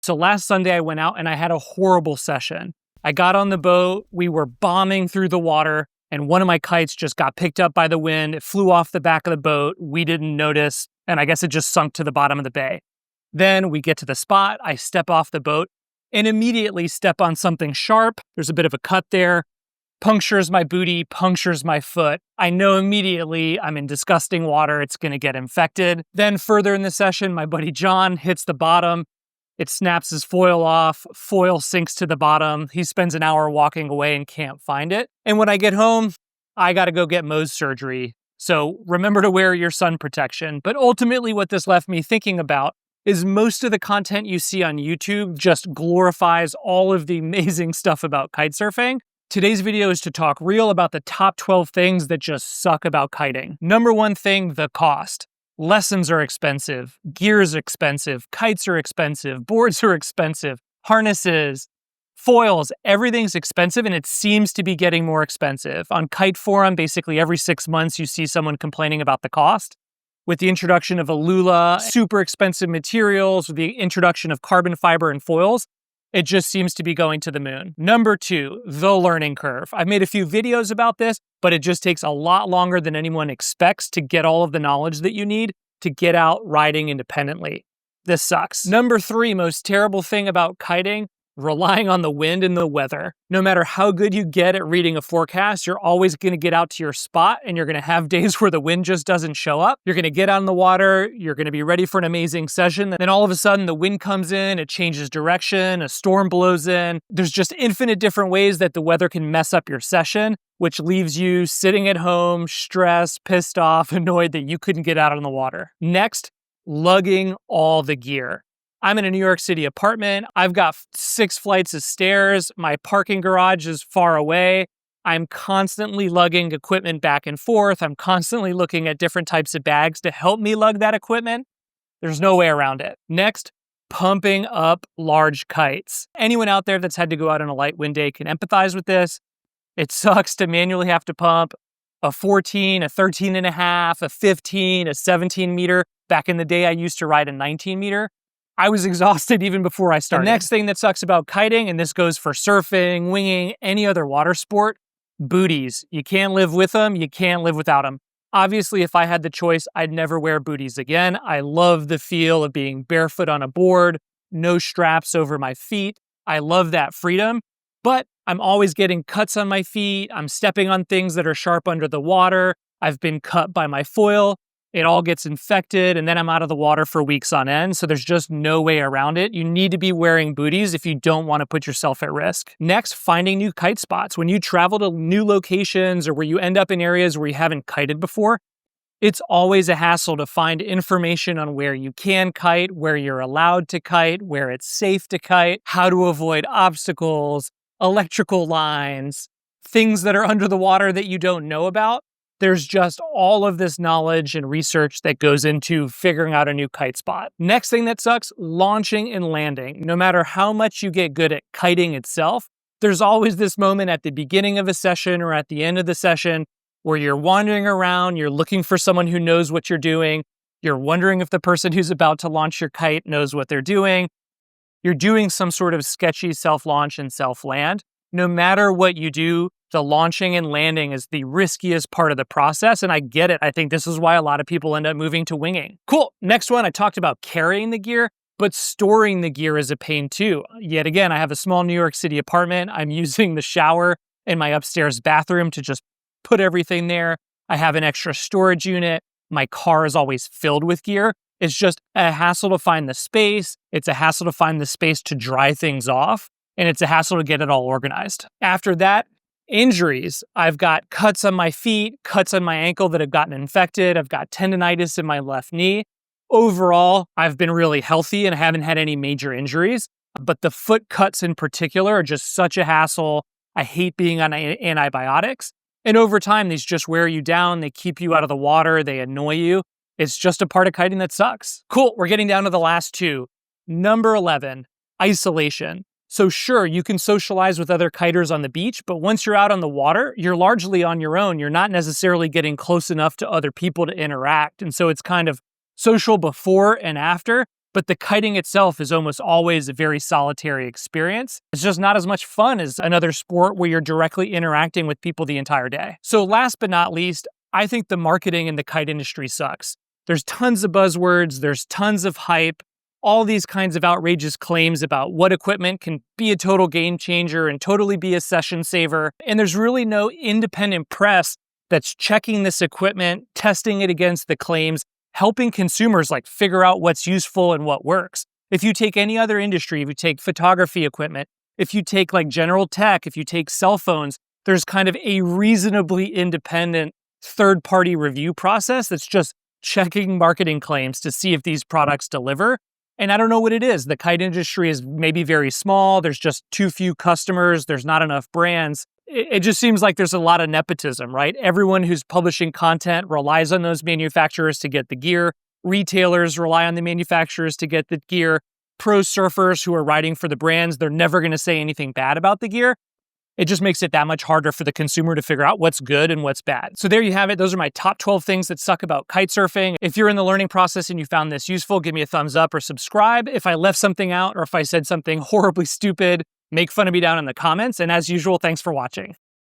So last Sunday I went out and I had a horrible session. I got on the boat, we were bombing through the water, and one of my kites just got picked up by the wind. It flew off the back of the boat. We didn't notice, and I guess it just sunk to the bottom of the bay. Then we get to the spot, I step off the boat, and immediately step on something sharp. There's a bit of a cut there. Punctures my booty, punctures my foot. I know immediately I'm in disgusting water. It's going to get infected. Then further in the session, my buddy John hits the bottom. It snaps his foil off. Foil sinks to the bottom. He spends an hour walking away and can't find it. And when I get home, I got to go get Mohs surgery. So remember to wear your sun protection. But ultimately what this left me thinking about is most of the content you see on YouTube just glorifies all of the amazing stuff about kite surfing. Today's video is to talk real about the top 12 things that just suck about kiting. Number one thing, the cost. Lessons are expensive, gear is expensive, kites are expensive, boards are expensive, harnesses, foils, everything's expensive, and it seems to be getting more expensive. On Kite Forum, basically every 6 months you see someone complaining about the cost. With the introduction of Alula, super expensive materials, with the introduction of carbon fiber and foils, it just seems to be going to the moon. Number two, the learning curve. I've made a few videos about this, but it just takes a lot longer than anyone expects to get all of the knowledge that you need to get out riding independently. This sucks. Number three, most terrible thing about kiting, relying on the wind and the weather. No matter how good you get at reading a forecast, you're always going to get out to your spot and you're going to have days where the wind just doesn't show up. You're going to get out in the water, you're going to be ready for an amazing session. Then all of a sudden the wind comes in, it changes direction, a storm blows in. There's just infinite different ways that the weather can mess up your session, which leaves you sitting at home, stressed, pissed off, annoyed that you couldn't get out on the water. Next, lugging all the gear. I'm in a New York City apartment. I've got 6 flights of stairs. My parking garage is far away. I'm constantly lugging equipment back and forth. I'm constantly looking at different types of bags to help me lug that equipment. There's no way around it. Next, pumping up large kites. Anyone out there that's had to go out on a light wind day can empathize with this. It sucks to manually have to pump a 14, a 13 and a half, a 15, a 17 meter. Back in the day, I used to ride a 19 meter. I was exhausted even before I started. The next thing that sucks about kiting, and this goes for surfing, winging, any other water sport, booties. You can't live with them, you can't live without them. Obviously, if I had the choice, I'd never wear booties again. I love the feel of being barefoot on a board, no straps over my feet. I love that freedom, but I'm always getting cuts on my feet. I'm stepping on things that are sharp under the water. I've been cut by my foil. It all gets infected, and then I'm out of the water for weeks on end, so there's just no way around it. You need to be wearing booties if you don't want to put yourself at risk. Next, finding new kite spots. When you travel to new locations or where you end up in areas where you haven't kited before, it's always a hassle to find information on where you can kite, where you're allowed to kite, where it's safe to kite, how to avoid obstacles, electrical lines, things that are under the water that you don't know about. There's just all of this knowledge and research that goes into figuring out a new kite spot. Next thing that sucks, launching and landing. No matter how much you get good at kiting itself, there's always this moment at the beginning of a session or at the end of the session where you're wandering around, you're looking for someone who knows what you're doing, you're wondering if the person who's about to launch your kite knows what they're doing. You're doing some sort of sketchy self-launch and self-land. No matter what you do, the launching and landing is the riskiest part of the process, and I get it. I think this is why a lot of people end up moving to winging. Cool. Next one, I talked about carrying the gear, but storing the gear is a pain too. Yet again, I have a small New York City apartment. I'm using the shower in my upstairs bathroom to just put everything there. I have an extra storage unit. My car is always filled with gear. It's just a hassle to find the space. It's a hassle to find the space to dry things off, and it's a hassle to get it all organized. After that, injuries. I've got cuts on my feet, cuts on my ankle that have gotten infected. I've got tendonitis in my left knee. Overall, I've been really healthy and haven't had any major injuries, but the foot cuts in particular are just such a hassle. I hate being on antibiotics. And over time, these just wear you down. They keep you out of the water. They annoy you. It's just a part of kiting that sucks. Cool, we're getting down to the last two. Number 11, isolation. So sure, you can socialize with other kiters on the beach, but once you're out on the water, you're largely on your own. You're not necessarily getting close enough to other people to interact. And so it's kind of social before and after. but the kiting itself is almost always a very solitary experience. It's just not as much fun as another sport where you're directly interacting with people the entire day. So last but not least, I think the marketing in the kite industry sucks. There's tons of buzzwords, there's tons of hype, all these kinds of outrageous claims about what equipment can be a total game changer and totally be a session saver. And there's really no independent press that's checking this equipment, testing it against the claims, helping consumers figure out what's useful and what works. If you take any other industry, if you take photography equipment, if you take general tech, if you take cell phones, there's kind of a reasonably independent third-party review process that's just checking marketing claims to see if these products deliver. And I don't know what it is. The kite industry is maybe very small. There's just too few customers. There's not enough brands. It just seems like there's a lot of nepotism, right? Everyone who's publishing content relies on those manufacturers to get the gear. Retailers rely on the manufacturers to get the gear. Pro surfers who are writing for the brands, they're never going to say anything bad about the gear. It just makes it that much harder for the consumer to figure out what's good and what's bad. So there you have it. Those are my top 12 things that suck about kite surfing. If you're in the learning process and you found this useful, give me a thumbs up or subscribe. If I left something out or if I said something horribly stupid, make fun of me down in the comments. And as usual, thanks for watching.